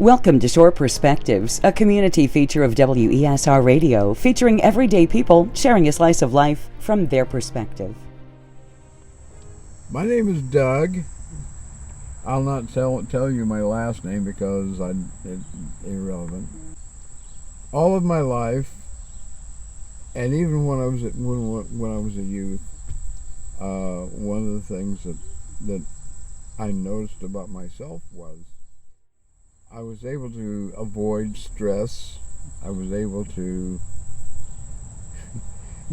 Welcome to Shore Perspectives, a community feature of WESR Radio, featuring everyday people sharing a slice of life from their perspective. My name is Doug. I'll not tell you my last name because it's irrelevant. All of my life, and even when I was a youth, one of the things that I noticed about myself was I was able to avoid stress. I was able to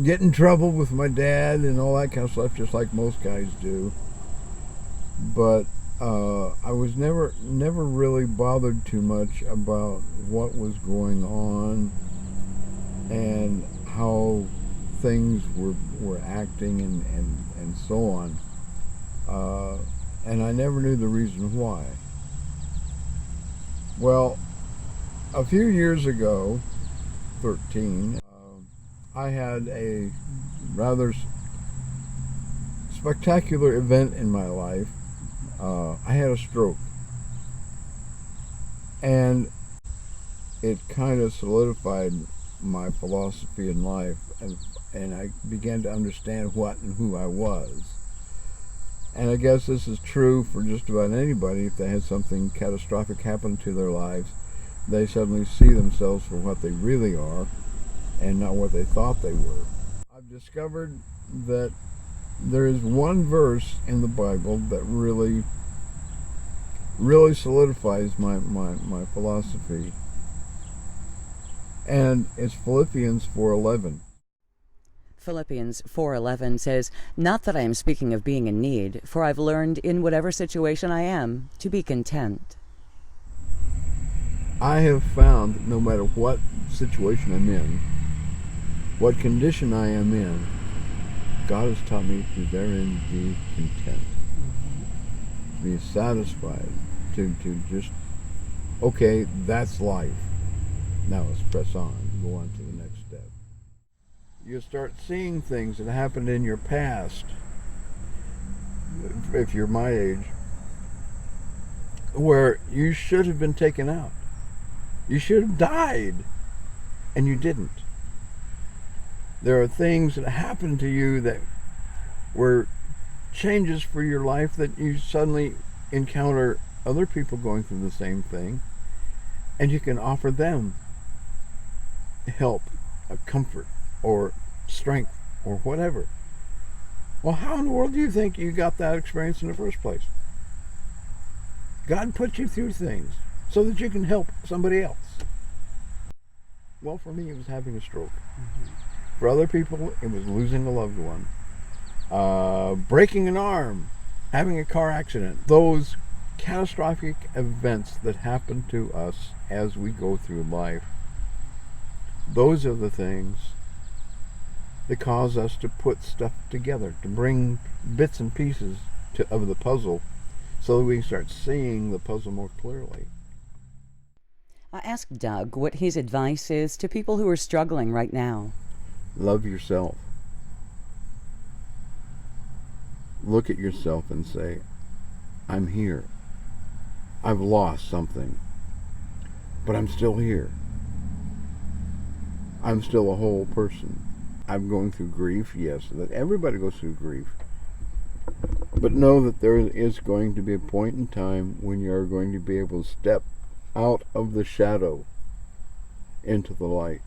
get in trouble with my dad and all that kind of stuff, just like most guys do. But I was never really bothered too much about what was going on and how things were acting and so on. And I never knew the reason why. Well, a few years ago, 13, I had a rather spectacular event in my life. I had a stroke. And it kind of solidified my philosophy in life, and I began to understand what and who I was. And I guess this is true for just about anybody. If they had something catastrophic happen to their lives, they suddenly see themselves for what they really are and not what they thought they were. I've discovered that there is one verse in the Bible that really solidifies my philosophy, and it's Philippians 4:11. Philippians 4:11 says, "Not that I am speaking of being in need, for I've learned in whatever situation I am to be content." I have found no matter what situation I'm in, what condition I am in, God has taught me to therein be content, to be satisfied, to just, okay, that's life. Now let's press on, go on to the next step. You start seeing things that happened in your past, if you're my age, where you should have been taken out. You should have died, and you didn't. There are things that happened to you that were changes for your life that you suddenly encounter other people going through the same thing, and you can offer them help, a comfort, or strength, or whatever. Well, how in the world do you think you got that experience in the first place? God put you through things so that you can help somebody else. Well, for me, it was having a stroke. For other people, it was losing a loved one, breaking an arm, having a car accident. Those catastrophic events that happen to us as we go through life, those are the things that cause us to put stuff together, to bring bits and pieces of the puzzle so that we can start seeing the puzzle more clearly. I asked Doug what his advice is to people who are struggling right now. Love yourself. Look at yourself and say, I'm here. I've lost something, but I'm still here. I'm still a whole person. I'm going through grief, yes, that everybody goes through grief. But know that there is going to be a point in time when you're going to be able to step out of the shadow into the light.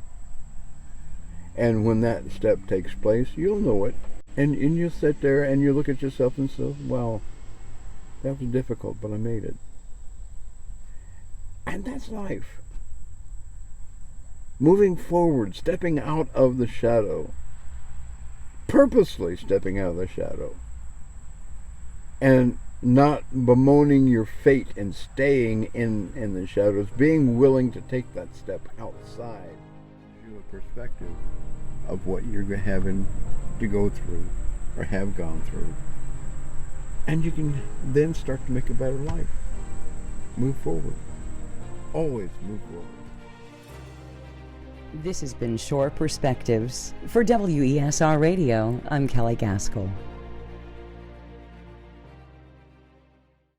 And when that step takes place, you'll know it. And you'll sit there and you look at yourself and say, well, that was difficult, but I made it. And that's life. Moving forward, stepping out of the shadow. Purposely stepping out of the shadow. And not bemoaning your fate and staying in the shadows. Being willing to take that step outside. Give you a perspective of what you're having to go through or have gone through. And you can then start to make a better life. Move forward. Always move forward. This has been Shore Perspectives. For WESR Radio, I'm Kelly Gaskell.